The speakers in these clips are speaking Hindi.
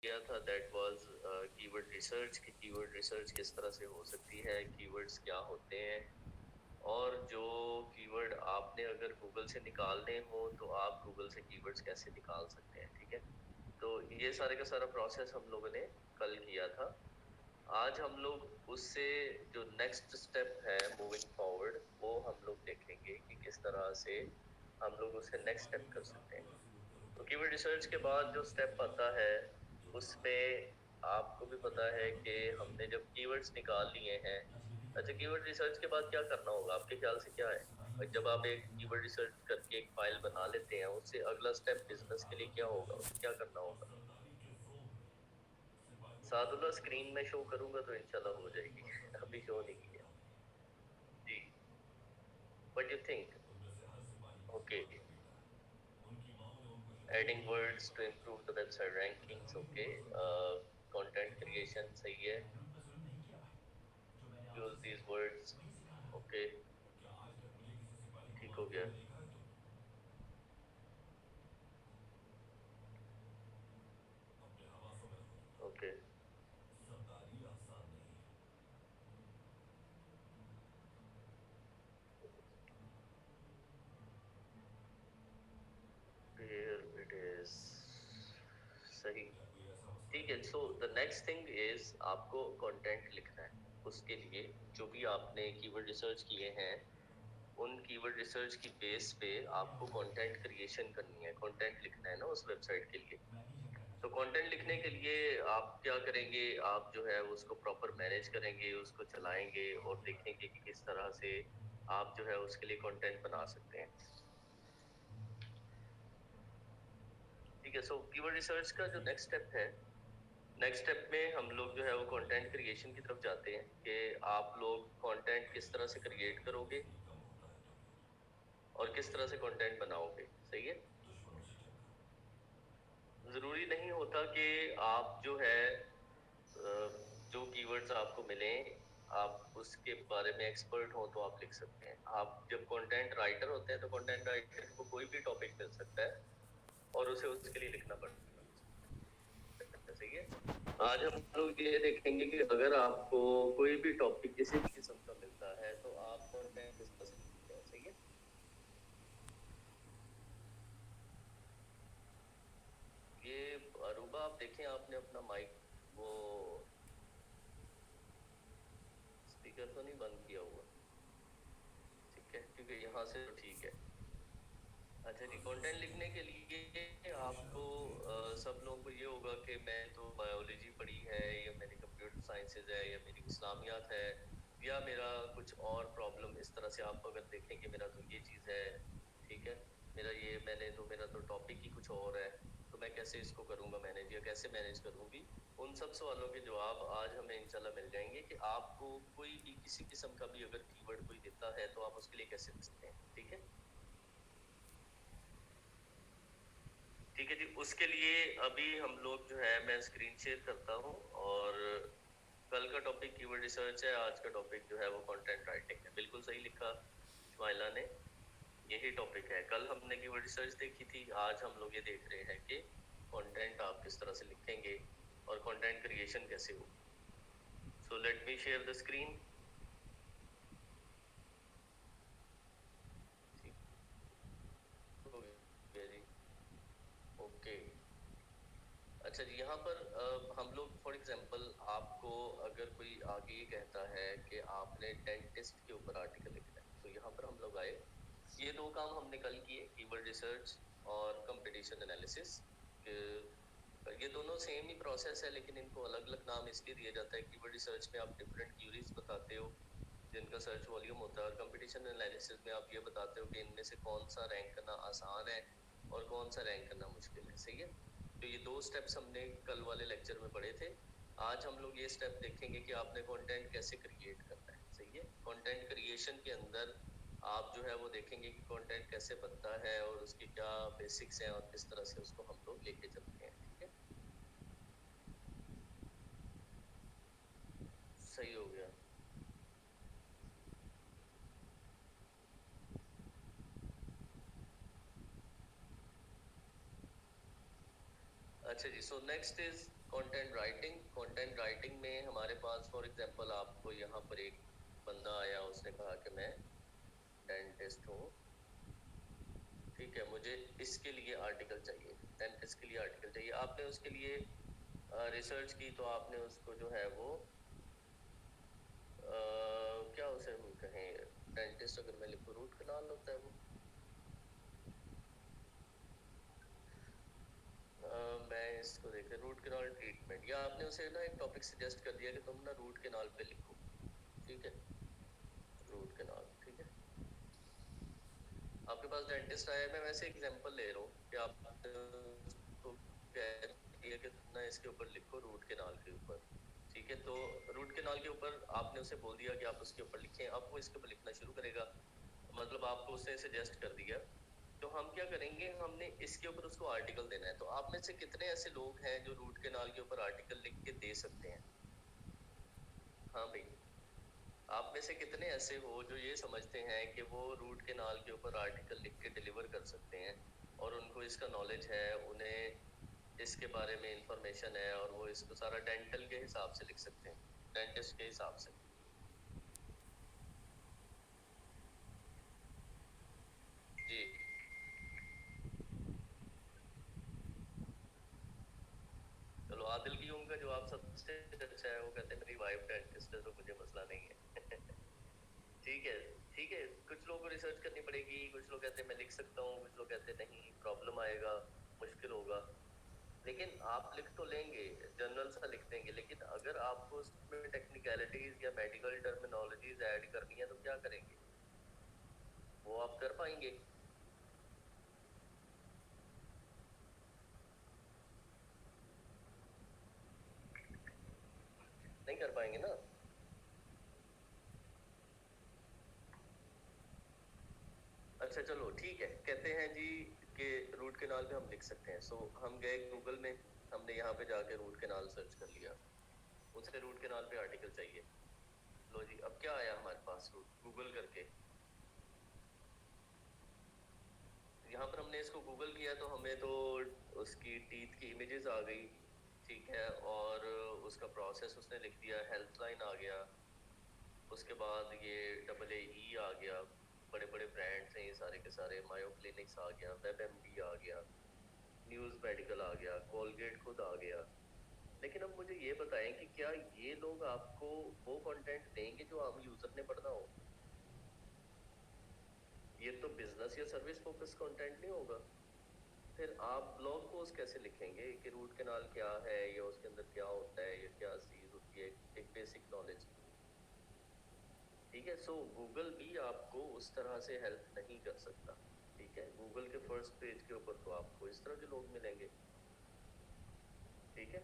किया था दैट वाज कीवर्ड रिसर्च कि कीवर्ड रिसर्च किस तरह से हो सकती है, कीवर्ड्स क्या होते हैं, और जो कीवर्ड आपने अगर गूगल से निकालने हो तो आप गूगल से कीवर्ड्स कैसे निकाल सकते हैं, ठीक है। तो ये सारे का सारा प्रोसेस हम लोगों ने कल किया था। आज हम लोग उससे जो नेक्स्ट स्टेप है मूविंग फॉरवर्ड, वो हम लोग देखेंगे कि किस तरह से हम लोग उससे नेक्स्ट स्टेप कर सकते हैं। तो कीवर्ड रिसर्च के बाद जो स्टेप आता है उसमें आपको भी पता है कि हमने जब कीवर्ड्स निकाल लिए हैं, अच्छा कीवर्ड रिसर्च के बाद क्या करना होगा आपके ख्याल से क्या है? जब आप एक कीवर्ड रिसर्च करके एक फाइल बना लेते हैं, उससे अगला स्टेप बिजनेस के लिए क्या होगा, उसे क्या करना होगा? सादुल्ला स्क्रीन में शो करूंगा तो इंशाल्लाह हो जाएगी। अभी शो नहीं किया जी। What you think? Okay, adding words to improve the website rankings, okay, content creation सही है, यूज दीज वर्ड्स, ओके, ठीक हो गया, ओके, हियर इट इज, सही, ठीक है। So the next thing is आपको कंटेंट लिखना है। उसके लिए जो भी आपने कीवर्ड रिसर्च किए हैं, उन कीवर्ड रिसर्च की बेस पे आपको कंटेंट क्रिएशन करनी है, कंटेंट लिखना है ना उस वेबसाइट के लिए। तो कंटेंट लिखने के लिए आप क्या करेंगे, आप जो है उसको प्रॉपर मैनेज करेंगे, उसको चलाएंगे और देखेंगे कि किस तरह से आप जो है उसके लिए कंटेंट बना सकते हैं, ठीक है। सो कीवर्ड रिसर्च का जो नेक्स्ट स्टेप है, नेक्स्ट स्टेप में हम लोग जो है वो कंटेंट क्रिएशन की तरफ जाते हैं कि आप लोग कंटेंट किस तरह से क्रिएट करोगे और किस तरह से कंटेंट बनाओगे, सही है। जरूरी नहीं होता कि आप जो है जो कीवर्ड्स आपको मिले आप उसके बारे में एक्सपर्ट हो तो आप लिख सकते हैं। आप जब कंटेंट राइटर होते हैं तो कंटेंट राइटर को कोई भी टॉपिक मिल सकता है और उसे उसके लिए लिखना पड़ता है, सही है। आज हम लोग ये देखेंगे कि अगर आपको कोई भी टॉपिक किसी भी किस्म का मिलता है तो आप कंटेंट किस तरह से लिखते हैं, सही है। ये अरूबा आप देखें, आपने अपना माइक वो स्पीकर तो नहीं बंद किया हुआ, ठीक है, क्योंकि यहाँ से तो ठीक है। अच्छा जी, कंटेंट लिखने के लिए आपको सब लोगों को ये होगा कि मैं तो बायोलॉजी पढ़ी है या मेरी कंप्यूटर साइंसेज है या मेरी इस्लामियात है या मेरा कुछ और प्रॉब्लम, इस तरह से आप अगर देखें कि मेरा तो ये चीज़ है, ठीक है, मेरा ये मेरा तो टॉपिक ही कुछ और है, तो मैं कैसे इसको करूँगा मैनेज या कैसे मैनेज करूँगी, उन सब सवालों के जवाब आज हमें इंशाल्लाह मिल जाएंगे कि आपको कोई भी किसी किस्म का भी अगर कीवर्ड कोई देता है तो आप उसके लिए कैसे लिखते हैं, ठीक है। ठीक है जी, उसके लिए अभी हम लोग जो है मैं स्क्रीन शेयर करता हूँ, और कल का टॉपिक कीवर्ड रिसर्च है, आज का टॉपिक जो है वो कंटेंट राइटिंग है। बिल्कुल सही लिखा शुमाइला ने, यही टॉपिक है। कल हमने कीवर्ड रिसर्च देखी थी, आज हम लोग ये देख रहे हैं कि कंटेंट आप किस तरह से लिखेंगे और कंटेंट क्रिएशन कैसे होगी। So let me share the screen. हो गया जी, ओके। अच्छा जी, यहाँ पर हम लोग फॉर एग्जांपल आपको अगर कोई आगे ये कहता है कि आपने डेंटिस्ट के ऊपर आर्टिकल लिखना है, तो यहाँ पर हम लोग आए, ये दो काम हमने कल किए, कीवर्ड रिसर्च और कंपटीशन एनालिसिस। ये दोनों सेम ही प्रोसेस है लेकिन इनको अलग अलग नाम इसलिए दिया जाता है। कीवर्ड रिसर्च में आप डिफरेंट क्यूरीज बताते हो जिनका सर्च वॉल्यूम होता है, और कंपटीशन एनालिसिस में आप ये बताते हो कि इनमें से कौन सा रैंक करना आसान है और कौन सा रैंक करना मुश्किल है, सही है। तो ये दो स्टेप्स हमने कल वाले लेक्चर में पढ़े थे। आज हम लोग ये स्टेप देखेंगे कि आपने कंटेंट कैसे क्रिएट करना है, सही है। कंटेंट क्रिएशन के अंदर आप जो है वो देखेंगे कि कंटेंट कैसे बनता है और उसके क्या बेसिक्स हैं और किस तरह से उसको हम लोग लेके चलते हैं, ठीक है। सही हो गया। अच्छा जी, so next is content writing में हमारे पास फॉर एग्जांपल आपको यहाँ पर एक बंदा आया, उसने कहा कि मैं डेंटिस्ट हूँ, ठीक है, मुझे इसके लिए आर्टिकल चाहिए, डेंटिस्ट के लिए आर्टिकल चाहिए। आपने उसके लिए रिसर्च की, तो आपने उसको जो है वो क्या उसे हम कहें, डेंटिस्ट अगर मैं लिखूँ रूट कनाल होता है वो, मैं इसको देख रहा रूट केनाल ट्रीटमेंट, या आपने उसे ना एक टॉपिक सजेस्ट कर दिया कि तुम ना रूट केनाल पे लिखो, ठीक है, रूट केनाल, ठीक है। आपके पास डेंटिस्ट आया है, मैं वैसे एग्जांपल ले रहा हूँ कि आपने उसको कह दिया कि तुम ना इसके ऊपर लिखो रूट केनाल के ऊपर, ठीक है। तो रूट केनाल के ऊपर आपने उसे बोल दिया कि आप उसके ऊपर लिखें, अब वो इसके ऊपर लिखना शुरू करेगा, मतलब आपको उसने सजेस्ट कर दिया। तो हम क्या करेंगे, हमने इसके ऊपर उसको आर्टिकल देना है। तो आप में से कितने ऐसे लोग हैं जो रूट केनाल के ऊपर आर्टिकल लिख के दे सकते हैं? हाँ भाई, आप में से कितने ऐसे हो जो ये समझते हैं कि वो रूट केनाल के ऊपर आर्टिकल लिख के डिलीवर कर सकते हैं, और उनको इसका नॉलेज है, उन्हें इसके बारे में इंफॉर्मेशन है, और वो इसको सारा डेंटल के हिसाब से लिख सकते हैं, डेंटिस्ट के हिसाब से। जी, चलो आदिल की का जवाब सबसे अच्छा है, वो कहते हैं मेरी वाइफ डेंटिस्ट है तो मुझे मसला नहीं है। ठीक है, ठीक है, कुछ लोगों को रिसर्च करनी पड़ेगी, कुछ लोग कहते हैं मैं लिख सकता हूँ, कुछ लोग कहते हैं नहीं प्रॉब्लम आएगा, मुश्किल होगा, लेकिन आप लिख तो लेंगे, जनरल सा लिख देंगे, लेकिन अगर आपको उसमें टेक्निकलिटीज या मेडिकल टर्मिनोलॉजीज ऐड करनी है तो क्या करेंगे, वो आप कर पाएंगे? नहीं कर पाएंगे ना। अच्छा चलो ठीक है, कहते हैं जी कि रूट केनाल पे हम लिख सकते हैं, सो हम गए गूगल में, हमने यहाँ पे जाके रूट केनाल सर्च कर लिया, उससे रूट केनाल पे आर्टिकल चाहिए। लो जी, अब क्या आया हमारे पास, रूट गूगल करके, यहाँ पर हमने इसको गूगल किया तो हमें तो उसकी टीथ की इमेजेस आ गई, ठीक है, और उसका प्रोसेस उसने लिख दिया, हेल्पलाइन आ गया, उसके बाद ये डबल ए ई आ गया, बड़े बड़े ब्रांड्स हैं ये सारे के सारे, मायो क्लिनिक्स आ गया, वेब एमडी आ गया, न्यूज मेडिकल आ गया, कोलगेट खुद आ गया। लेकिन अब मुझे ये बताएं कि क्या ये लोग आपको वो कंटेंट देंगे जो आम यूजर ने पढ़ना हो? ये तो बिजनेस या सर्विस फोकस कंटेंट नहीं होगा। फिर आप ब्लॉग पोस्ट कैसे लिखेंगे कि रूट कैनाल क्या है, या उसके अंदर क्या होता है, या क्या चीज होती है, एक बेसिक नॉलेज, ठीक है। सो गूगल भी आपको उस तरह से हेल्प नहीं कर सकता, ठीक है। गूगल के फर्स्ट पेज के ऊपर तो आपको इस तरह के लोग मिलेंगे, ठीक है।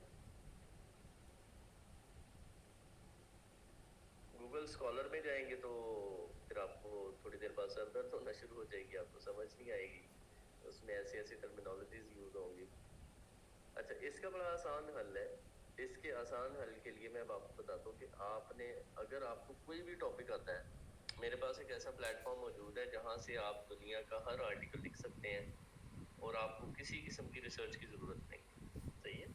गूगल स्कॉलर में जाएंगे तो फिर आपको थोड़ी देर बाद सर दर्द होना शुरू हो जाएगी, आपको समझ नहीं आएगी, उसमें ऐसी ऐसी टर्मिनोलॉजीज यूज होंगी। अच्छा, इसका बड़ा आसान हल है। इसके आसान हल के लिए मैं अब आपको बताता हूँ कि आपने, अगर आपको कोई भी टॉपिक आता है, मेरे पास एक ऐसा प्लेटफॉर्म मौजूद है जहाँ से आप दुनिया का हर आर्टिकल लिख सकते हैं, और आपको किसी किस्म की रिसर्च की जरूरत नहीं, सही है।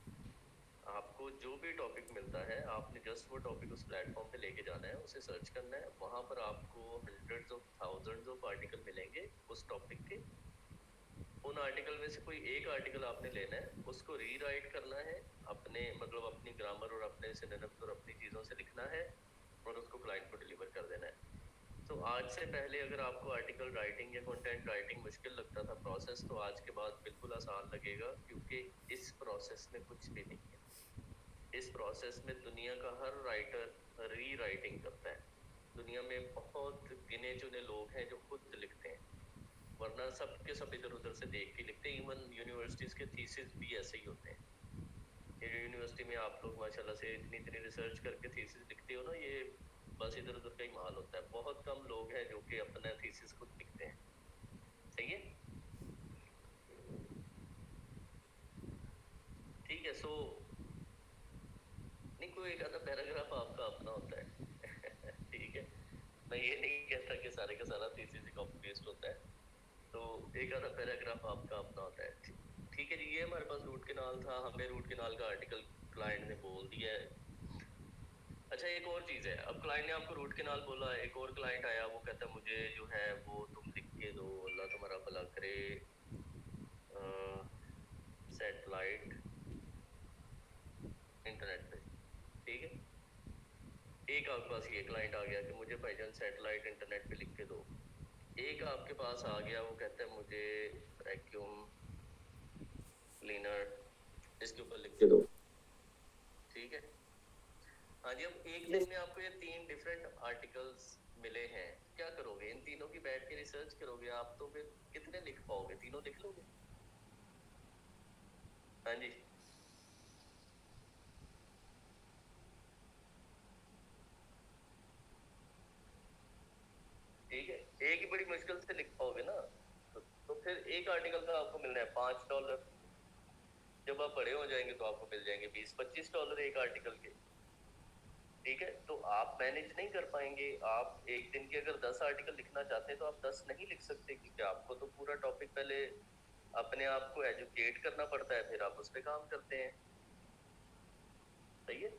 आपको जो भी टॉपिक मिलता है, आपने जस्ट वो टॉपिक उस प्लेटफॉर्म पे लेके जाना है, उसे सर्च करना है, वहां पर आपको hundreds of thousands of article मिलेंगे उस टॉपिक के। उन आर्टिकल में से कोई एक आर्टिकल आपने लेना है, उसको रीराइट करना है, अपने मतलब अपनी ग्रामर और अपने सिनोनिम्स और अपनी चीजों से लिखना है, और उसको क्लाइंट को डिलीवर कर देना है। तो आज से पहले अगर आपको आर्टिकल राइटिंग या कंटेंट राइटिंग मुश्किल लगता था प्रोसेस, तो आज के बाद बिल्कुल आसान लगेगा, क्योंकि इस प्रोसेस में कुछ भी नहीं है। इस प्रोसेस में दुनिया का हर राइटर री राइटिंग करता है। दुनिया में बहुत गिने चुने लोग हैं जो खुद लिखते हैं, वरना सब के सब इधर उधर से देख के लिखते हैं। इवन यूनिवर्सिटीज के थीसिस भी ऐसे ही होते हैं। ये यूनिवर्सिटी में आप लोग माशाल्लाह से इतनी इतनी रिसर्च करके थीसिस लिखते हो ना, ये बस इधर उधर का ही माल होता है। बहुत कम लोग हैं जो कि अपना थीसिस खुद लिखते हैं, सही है, ठीक है। सो नहीं, कोई एक आधा पैराग्राफ आपका अपना होता है। ठीक है, मैं ये नहीं कहता कि सारे का सारा थीसिस ही कॉपी पेस्ट होता है, तो एक आधा पैराग्राफ आपका अपना होता है, ठीक है जी। ये हमारे पास रूट केनाल था, हमें रूट केनाल का आर्टिकल क्लाइंट ने बोल दिया है। अच्छा एक और चीज़ है, अब क्लाइंट ने आपको रूट कैनाल बोला, एक और क्लाइंट आया वो कहता है मुझे जो है वो तुम लिख के दो, अल्लाह तुम्हारा भला करे, सैटेलाइट इंटरनेट पे, ठीक है। एक आपके पास ये क्लाइंट आ गया कि मुझे भाईजान सैटेलाइट इंटरनेट पे लिख के दो। एक आपके पास आ गया वो कहता है मुझे वैक्यूम क्लीनर इसके ऊपर लिख के दो, ठीक है। हाँ जी, अब एक दिन में आपको ये 3 डिफरेंट आर्टिकल्स मिले हैं, क्या करोगे? इन तीनों की बैठ के रिसर्च करोगे आप, तो फिर कितने लिख पाओगे? तीनों लिख लोगे? हाँ जी, ठीक है, एक ही बड़ी मुश्किल से लिख पाओगे ना। तो फिर एक आर्टिकल का आपको मिलना है $5। जब आप बड़े हो जाएंगे तो आपको मिल जाएंगे $20-25 एक आर्टिकल के, ठीक है। तो आप मैनेज नहीं कर पाएंगे। आप एक दिन के अगर 10 आर्टिकल लिखना चाहते हैं तो आप 10 नहीं लिख सकते, क्योंकि आपको तो पूरा टॉपिक पहले अपने आप को एजुकेट करना पड़ता है, फिर आप उस पर काम करते हैं, सही है।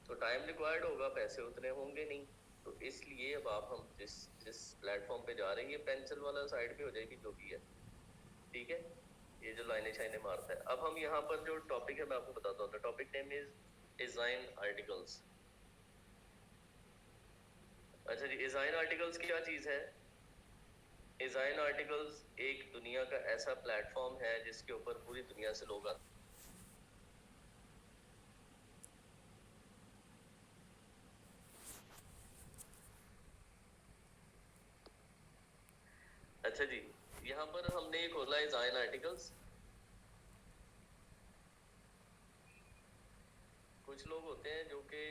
तो टाइम रिक्वायर्ड होगा, पैसे उतने होंगे नहीं। तो इसलिए अब आप हम जिस जिस प्लेटफॉर्म पे जा रहे हैं, ये पेंसिल वाला साइड पे हो जाएगी जो भी है, ठीक है। ये जो लाइनें शाइनें मारता है। अब हम यहाँ पर जो टॉपिक है मैं आपको बताता हूँ। Topic name is design articles. अच्छा जी, डिजाइन आर्टिकल्स क्या चीज है? डिजाइन आर्टिकल्स एक दुनिया का ऐसा प्लेटफॉर्म है जिसके ऊपर पूरी दुनिया से लोग आते हैं। अच्छा जी, यहाँ पर हमने ये खोला है डिजाइन आर्टिकल्स। कुछ लोग होते हैं जो कि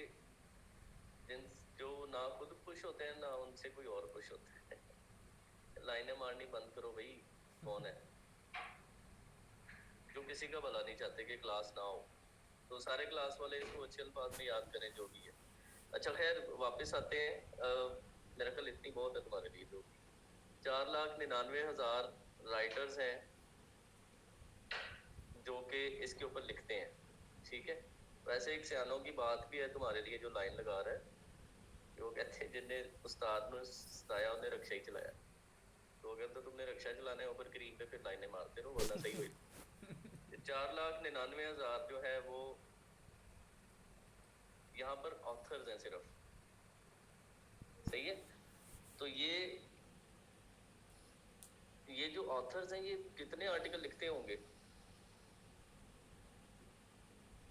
जिन जो ना खुद खुश होते हैं ना उनसे कोई और खुश होता है। लाइनें मारनी बंद करो भाई, कौन है जो किसी का भला नहीं चाहते कि क्लास ना हो? तो सारे क्लास वाले इसको अच्छे अल्फाज में याद करें जो भी है। अच्छा खैर, वापस आते हैं। मेरा ख्याल इतनी बहुत है तुम्हारे लिए। जो 4,99,000 राइटर्स हैं जो कि इसके ऊपर लिखते हैं, ठीक है। वैसे एक सियानों की बात भी है तुम्हारे लिए, जो लाइन लगा रहा है, वो कहते हैं जिन्हें उस्ताद ने सताया उन्हें रक्षा ही चलाया। तो अगर तो तुमने रक्षा चलाना है ऊपर करीम पे, फिर लाइनें मारते रहो वरना सही हुई। 4,99,000 जो है वो यहाँ पर ऑथर्स हैं सिर्फ, सही है। तो ये जो ऑथर्स हैं ये कितने आर्टिकल लिखते होंगे?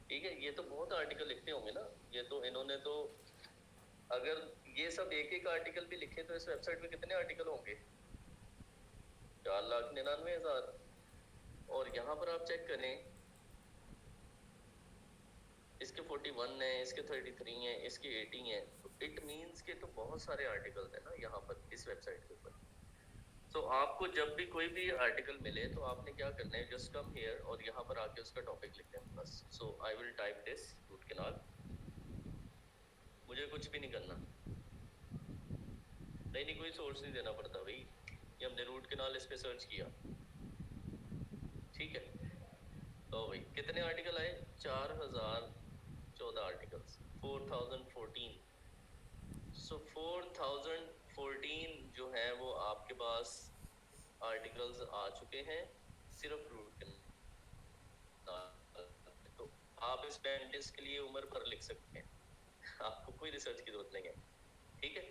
ठीक है, ये तो बहुत आर्टिकल लिखते होंगे ना। ये तो इन्होंने तो, अगर ये सब एक एक आर्टिकल भी लिखे तो इस वेबसाइट पे कितने आर्टिकल होंगे? 4,99,000। और यहाँ पर आप चेक करें, इसके 41 है, इसके 33 है, इसके 80 है। तो इट मीन्स के तो बहुत सारे आर्टिकल्स हैं ना यहाँ पर इस वेबसाइट के ऊपर। तो आपको जब भी कोई भी आर्टिकल मिले तो आपने क्या करना है, जस्ट कम हियर और यहाँ पर आके उसका टॉपिक लिख देना बस। So I will type this root canal. मुझे कुछ भी नहीं करना, नहीं कोई सोर्स नहीं देना पड़ता भाई। ये हमने रूट कैनाल इस पे सर्च किया, ठीक है। तो भाई कितने आर्टिकल आए? 4,014 आर्टिकल्स, 4,014। सो 4,014 जो है वो आपके पास आर्टिकल्स आ चुके हैं सिर्फ रूट कैनाल। तो आप इस पेंटिस के लिए उम्र भर लिख सकते हैं। आपको कोई रिसर्च की जरूरत नहीं है, ठीक है।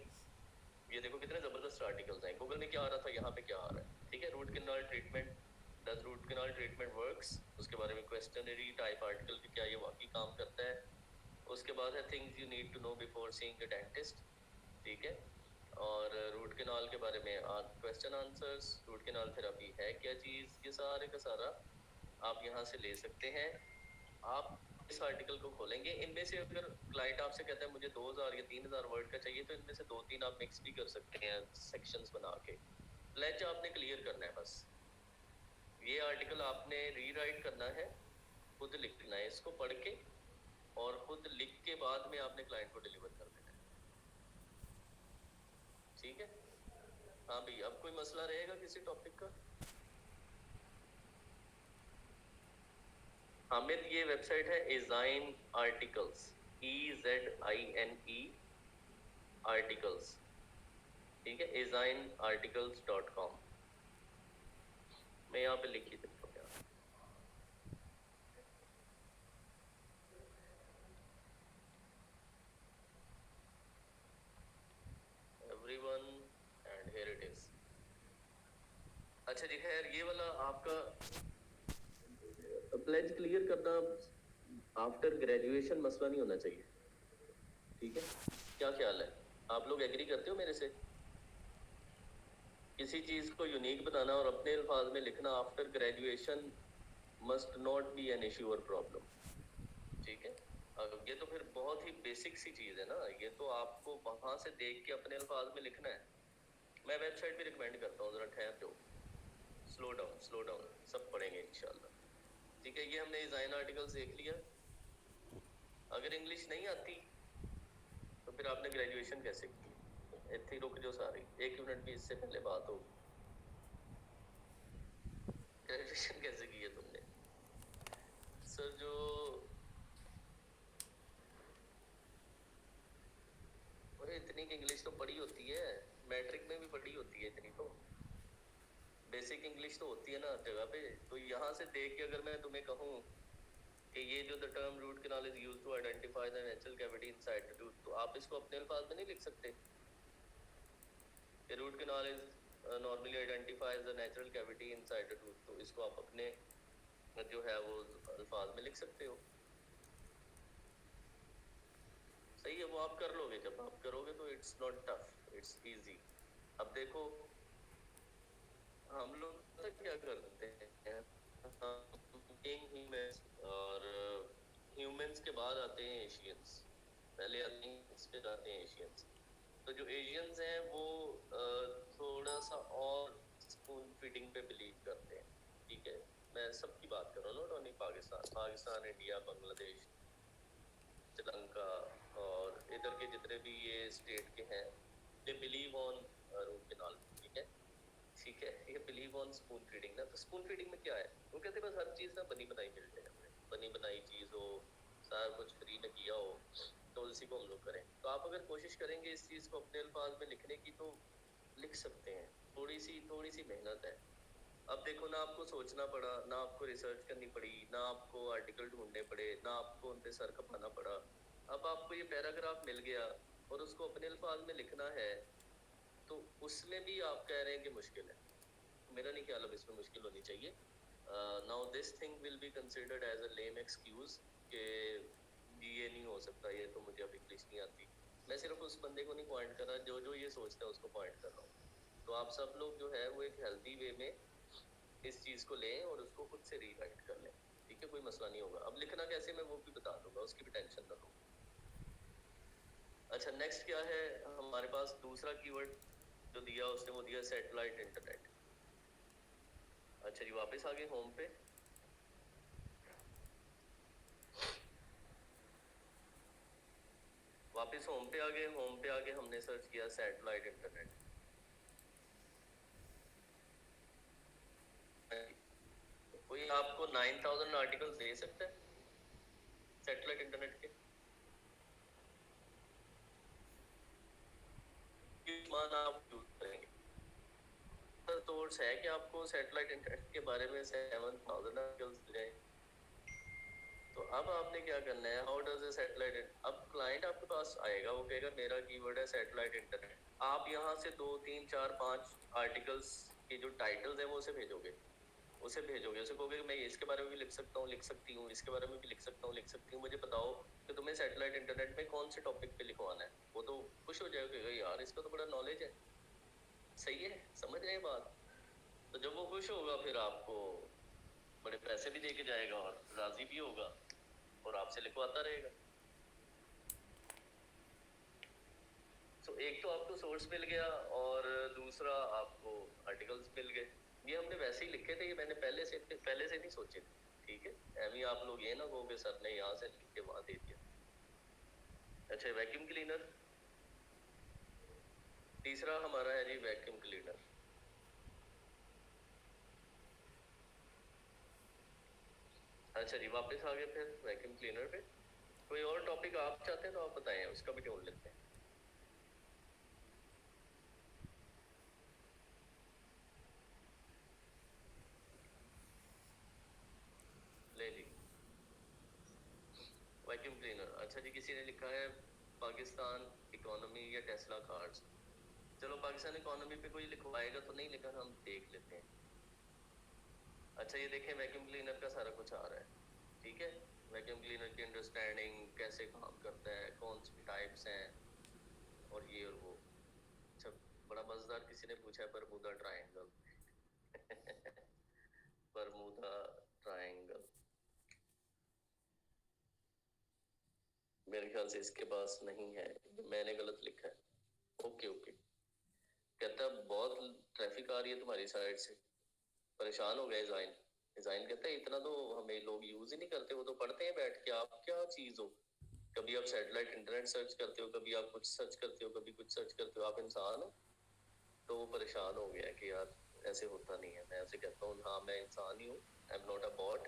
ये देखो कितने जबरदस्त आर्टिकल्स हैं। गूगल में क्या आ रहा था, यहाँ पे क्या आ रहा है, ठीक है। Root canal treatment, does root canal treatment works, उसके बारे में क्वेश्चनरी टाइप आर्टिकल कि क्या ये वाकई काम करता है। उसके बाद है things you need to know before seeing a dentist, ठीक है। और रूट कैनाल के बारे में question answers, root canal therapy है क्या चीज, ये सारे का सारा आप यहाँ से ले सकते हैं। आप इस आर्टिकल को खोलेंगे, इनमें से अगर क्लाइंट आपसे कहता है मुझे 2,000 या 3,000 वर्ड का चाहिए, तो इनमें से 2-3 आप मिक्स भी कर सकते हैं सेक्शंस बना के। लेज आपने क्लियर करना है बस। ये आर्टिकल आपने रीराइट करना है, खुद लिखना है इसको पढ़ के, और खुद लिख के बाद में आपने क्लाइंट को डिलीवर कर देना है, ठीक है। हाँ भाई, अब कोई मसला रहेगा किसी टॉपिक का? हामिद, ये वेबसाइट है एजाइन आर्टिकल्स, EZINE आर्टिकल्स, ठीक है, ezinearticles.com। मैं यहाँ पे लिख ही देता हूँ यार। Everyone and here it is. अच्छा जी, खैर ये वाला आपका प्लेज क्लियर करना आफ्टर ग्रेजुएशन मसला नहीं होना चाहिए, ठीक है? क्या ख्याल है, आप लोग एग्री करते हो मेरे से? किसी चीज को यूनिक बनाना और अपने अल्फाज में लिखना after graduation must not be an issue और प्रॉब्लम, ठीक है? अब ये तो फिर बहुत ही बेसिक सी चीज है ना, ये तो आपको वहां से देख के अपने अल्फाज में लिखना है। मैं वेबसाइट भी रिकमेंड करता हूँ, जरा ठहर जाओ, स्लो डाउन, सब पढ़ेंगे इंशाल्लाह, ठीक है? ये हमने डिजाइन आर्टिकल्स देख लिया। अगर इंग्लिश नहीं आती तो फिर आपने ग्रेजुएशन कैसे की? इतने ही रुक जाओ सारी, 1 मिनट भी इससे पहले बात होगी। ग्रेजुएशन कैसे की है तुमने? सर जो इतनी की इंग्लिश तो पढ़ी होती है, मैट्रिक में भी पढ़ी होती है इतनी, तो बेसिक इंग्लिश तो होती है ना हर जगह पे। तो यहाँ से देख के अगर मैं तुम्हें कहूँ कि ये जो the term root canal is used to identify the natural cavity inside the tooth, तो आप इसको अपने अल्फाज में नहीं लिख सकते कि root canal is normally identifies the natural cavity inside the tooth, तो इसको आप अपने जो है वो अल्फाज में लिख सकते हो। सही है, वो आप कर लोगे, जब आप करोगे तो it's not tough, it's easy. अब देखो हम लोग पता क्या करते हैं, ह्यूमंस, और ह्यूमंस के बाद आते हैं एशियंस, पहले आते हैं इस पे आते हैं एशियंस। तो जो एशियंस हैं वो थोड़ा सा और स्पून फीडिंग पे बिलीव करते हैं, ठीक है? मैं सबकी बात कर रहा हूँ, not only Pakistan, India, Bangladesh, Sri Lanka और इधर के जितने भी ये स्टेट के हैं, they believe on root canal, ठीक है? ठीक है, ये बिलीव ऑन स्पून फीडिंग ना। तो स्पून फीडिंग में क्या है, वो कहते हैं बस हर चीज ना बनी बनाई मिल जाए हमें, बनी बनाई चीज हो, सारा कुछ फ्री में किया हो, तो उसी को हम लोग करें। तो आप अगर कोशिश करेंगे इस चीज को अपने अल्फाज में लिखने की तो लिख सकते हैं, थोड़ी सी मेहनत है। अब देखो ना, आपको सोचना पड़ा ना, आपको रिसर्च करनी पड़ी ना, आपको आर्टिकल ढूंढने पड़े ना, आपको उन पे सर खपाना पड़ा। अब आपको ये पैराग्राफ मिल गया और उसको अपने अल्फाज में लिखना है, तो उसमें भी आप कह रहे हैं कि मुश्किल है। मेरा नहीं ख्याल अब इसमें मुश्किल होनी चाहिए। Now this thing will be considered as a lame excuse कि ये नहीं हो सकता, ये तो मुझे अब इंग्लिश नहीं आती। मैं सिर्फ उस बंदे को नहीं पॉइंट कर रहा जो ये सोचता है, उसको पॉइंट कर रहा हूँ। तो आप सब लोग जो है वो एक हेल्दी वे में इस चीज को लें और उसको खुद से रीराइट कर लें, ठीक है? कोई मसला नहीं होगा। अब लिखना कैसे मैं वो भी बता दूंगा, उसकी भी टेंशन ना लो। अच्छा, नेक्स्ट क्या है हमारे पास? दूसरा कीवर्ड जो दिया उसने वो दिया सैटेलाइट इंटरनेट। अच्छा जी, वापस आ गए होम पे। वापस होम पे आ गए, होम पे आके हमने सर्च किया सैटेलाइट इंटरनेट। कोई आपको 9000 आर्टिकल्स दे सकता है सैटेलाइट इंटरनेट के? किस मान आप यूज करेंगे? सोर्स है कि आपको सैटेलाइट इंटरनेट के बारे में 7000 आर्टिकल्स मिल जाए। तो अब आपने क्या करना है, हाउ डज ए सैटेलाइट, अब क्लाइंट आपके पास आएगा, वो कहेगा मेरा कीवर्ड है सैटेलाइट इंटरनेट। आप यहाँ से 2 3 4 5 आर्टिकल्स के जो टाइटल्स है वो उसे भेजोगे, उसे कहोगे मैं इसके बारे में भी लिख सकता हूँ, लिख सकती हूँ, इसके बारे में भी लिख सकता हूँ, लिख सकती हूँ, मुझे बताओ कि तुम्हें सैटेलाइट इंटरनेट में कौन से टॉपिक पे लिखवाना है। वो तो खुश हो जाएगा, यार इसका तो बड़ा नॉलेज है। सही है, समझ रहे हैं बात? तो जब वो खुश होगा फिर आपको बड़े पैसे भी दे के जाएगा और राजी भी होगा और आपसे लिखवाता रहेगा। तो एक तो आपको सोर्स मिल गया और दूसरा आपको आर्टिकल्स मिल गए। ये हमने वैसे ही लिखे थे, ये मैंने पहले से नहीं सोचे थे, ठीक है? एमी आप लोग ये ना कहोगे सर ने यहाँ से लिख के वहां दे दिया। अच्छा, वैक्यूम क्लीनर तीसरा हमारा है जी, वैक्यूम क्लीनर। अच्छा जी, वापस आ गए फिर वैक्यूम क्लीनर पे। कोई और टॉपिक आप चाहते हैं तो आप बताएं, उसका भी ढूंढ लेते हैं। ले ली वैक्यूम क्लीनर। अच्छा जी, किसी ने लिखा है पाकिस्तान इकोनॉमी या टेस्ला कार्स। चलो पाकिस्तान इकोनॉमी पे कोई लिखवाएगा तो नहीं, लेकिन हम देख लेते हैं। अच्छा ये देखें, वैक्यूम क्लीनर का सारा कुछ आ रहा है। ठीक है, वैक्यूम क्लीनर की अंडरस्टैंडिंग, कैसे काम करता है, कौन सी टाइप्स हैं, और ये और वो। अच्छा, बड़ा मजेदार किसी ने पूछा है बरमूदा ट्रायंगल। बरमूदा ट्रायंगल, मेरे ख्याल से इसके पास नहीं है, मैंने गलत लिखा है। Okay okay. कहता है बहुत ट्रैफिक आ रही है तुम्हारी साइड से, परेशान हो गए जाइन। जाइन कहता है इतना तो हमें लोग यूज ही नहीं करते, वो तो पढ़ते हैं बैठ के, आप क्या चीज हो। कभी आप सैटेलाइट इंटरनेट सर्च करते हो, कभी आप कुछ सर्च करते हो, कभी कुछ सर्च करते हो, आप इंसान हो। तो वो परेशान हो गया कि यार ऐसे होता नहीं है। मैं ऐसे कहता हूँ हाँ मैं इंसान ही हूँ, I am not a bot.